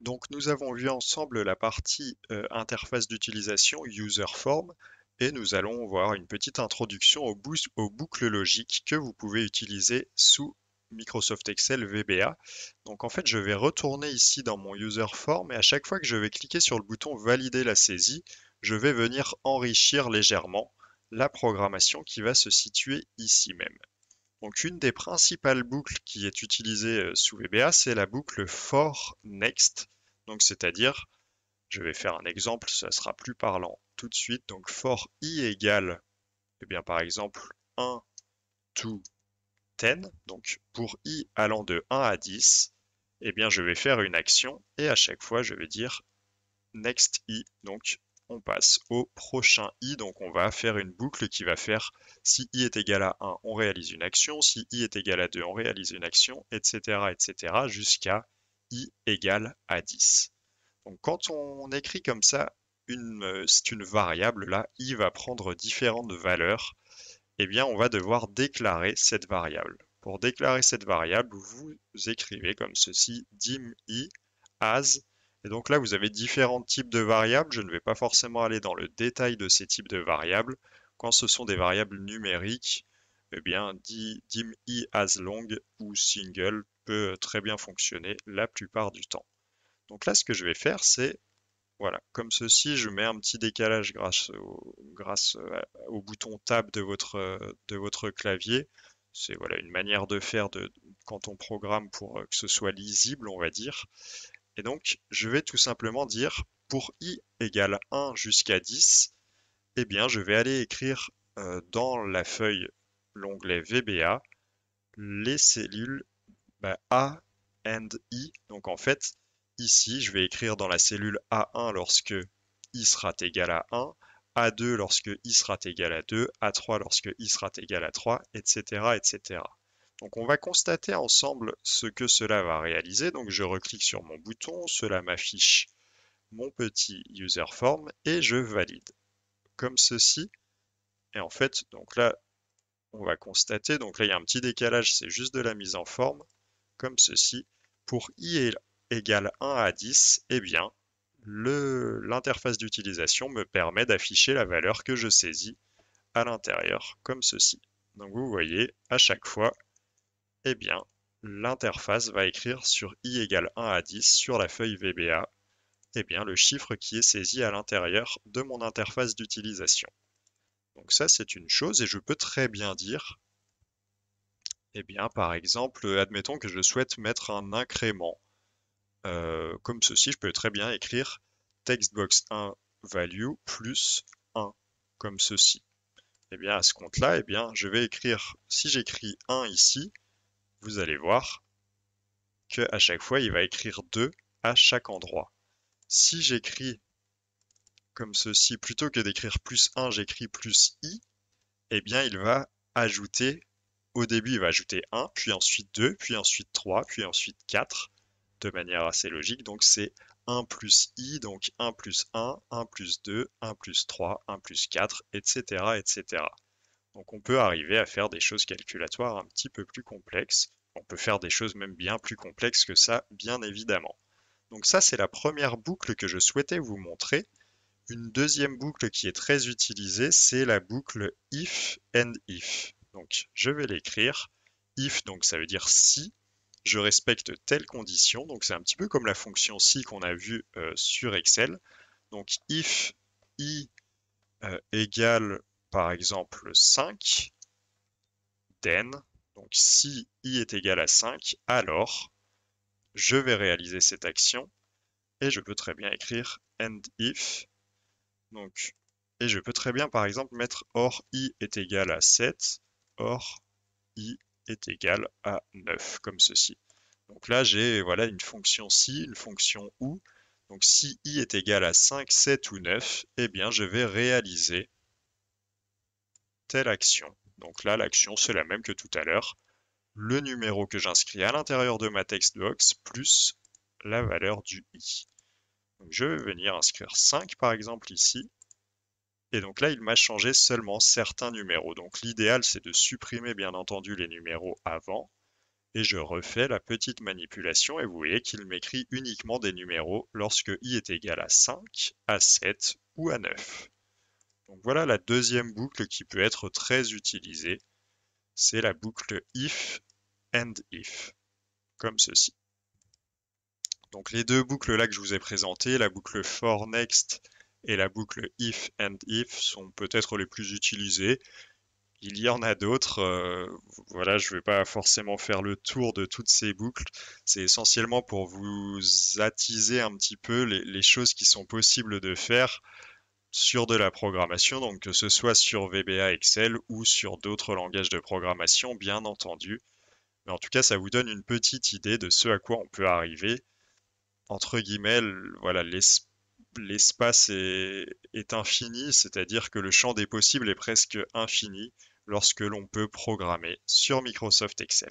Donc nous avons vu ensemble la partie interface d'utilisation user form et nous allons voir une petite introduction aux boucles logiques que vous pouvez utiliser sous Microsoft Excel VBA. Donc en fait je vais retourner ici dans mon user form et à chaque fois que je vais cliquer sur le bouton valider la saisie, je vais venir enrichir légèrement la programmation qui va se situer ici même. Donc une des principales boucles qui est utilisée sous VBA, c'est la boucle for next. Donc c'est-à-dire, je vais faire un exemple, ça sera plus parlant tout de suite. Donc for i égale, eh bien par exemple 1 to 10. Donc pour i allant de 1 à 10, eh bien je vais faire une action et à chaque fois je vais dire next i. Donc on passe au prochain i, donc on va faire une boucle qui va faire si i est égal à 1, on réalise une action, si i est égal à 2, on réalise une action, etc., etc., jusqu'à i égale à 10. Donc quand on écrit comme ça, c'est une variable, là, i va prendre différentes valeurs, eh bien on va devoir déclarer cette variable. Pour déclarer cette variable, vous écrivez comme ceci, dim i as. Et donc là, vous avez différents types de variables. Je ne vais pas forcément aller dans le détail de ces types de variables. Quand ce sont des variables numériques, eh bien, dim i as long ou single peut très bien fonctionner la plupart du temps. Donc là, ce que je vais faire, c'est, voilà, comme ceci, je mets un petit décalage grâce au bouton Tab de votre clavier. C'est voilà, une manière de faire quand on programme pour que ce soit lisible, on va dire. Et donc, je vais tout simplement dire pour i égale 1 jusqu'à 10, eh bien, je vais aller écrire dans la feuille, l'onglet VBA, les cellules A and I. Donc en fait, ici, je vais écrire dans la cellule A1 lorsque i sera égal à 1, A2 lorsque i sera égal à 2, A3 lorsque i sera égal à 3, etc., etc. Donc on va constater ensemble ce que cela va réaliser. Donc je reclique sur mon bouton, cela m'affiche mon petit user form et je valide comme ceci. Et en fait, donc là, on va constater, donc là il y a un petit décalage, c'est juste de la mise en forme, comme ceci. Pour i égale 1 à 10, eh bien, l'interface d'utilisation me permet d'afficher la valeur que je saisis à l'intérieur, comme ceci. Donc vous voyez, à chaque fois, eh bien, l'interface va écrire sur i égale 1 à 10 sur la feuille VBA, eh bien, le chiffre qui est saisi à l'intérieur de mon interface d'utilisation. Donc ça, c'est une chose, et je peux très bien dire, eh bien, par exemple, admettons que je souhaite mettre un incrément. Comme ceci, je peux très bien écrire textbox 1 value plus 1, comme ceci. Et bien, à ce compte-là, eh bien, je vais écrire, si j'écris 1 ici, vous allez voir qu'à chaque fois, il va écrire 2 à chaque endroit. Si j'écris comme ceci, plutôt que d'écrire plus 1, j'écris plus i, eh bien, il va ajouter, au début, il va ajouter 1, puis ensuite 2, puis ensuite 3, puis ensuite 4, de manière assez logique. Donc, c'est 1 plus i, donc 1 plus 1 plus 2, 1 plus 3, 1 plus 4, etc., etc. Donc, on peut arriver à faire des choses calculatoires un petit peu plus complexes. On peut faire des choses même bien plus complexes que ça, bien évidemment. Donc ça, c'est la première boucle que je souhaitais vous montrer. Une deuxième boucle qui est très utilisée, c'est la boucle if and if. Donc, je vais l'écrire. If, donc ça veut dire si je respecte telle condition. Donc, c'est un petit peu comme la fonction si qu'on a vue sur Excel. Donc, if i égale par exemple 5, then, donc si i est égal à 5, alors je vais réaliser cette action et je peux très bien écrire and if. Donc, et je peux très bien, par exemple, mettre or i est égal à 7, or i est égal à 9, comme ceci. Donc là, j'ai voilà, une fonction si, une fonction ou. Donc si i est égal à 5, 7 ou 9, eh bien, je vais réaliser telle action. Donc là, l'action, c'est la même que tout à l'heure. Le numéro que j'inscris à l'intérieur de ma textbox plus la valeur du i. Donc je vais venir inscrire 5, par exemple, ici. Et donc là, il m'a changé seulement certains numéros. Donc l'idéal, c'est de supprimer bien entendu les numéros avant. Et je refais la petite manipulation et vous voyez qu'il m'écrit uniquement des numéros lorsque i est égal à 5, à 7 ou à 9. Donc voilà la deuxième boucle qui peut être très utilisée. C'est la boucle if and if, comme ceci. Donc les deux boucles là que je vous ai présentées, la boucle for next et la boucle if and if, sont peut-être les plus utilisées. Il y en a d'autres, voilà, je ne vais pas forcément faire le tour de toutes ces boucles. C'est essentiellement pour vous attiser un petit peu les choses qui sont possibles de faire sur de la programmation, donc que ce soit sur VBA Excel ou sur d'autres langages de programmation, bien entendu. Mais en tout cas, ça vous donne une petite idée de ce à quoi on peut arriver. Entre guillemets, voilà, l'espace est infini, c'est-à-dire que le champ des possibles est presque infini lorsque l'on peut programmer sur Microsoft Excel.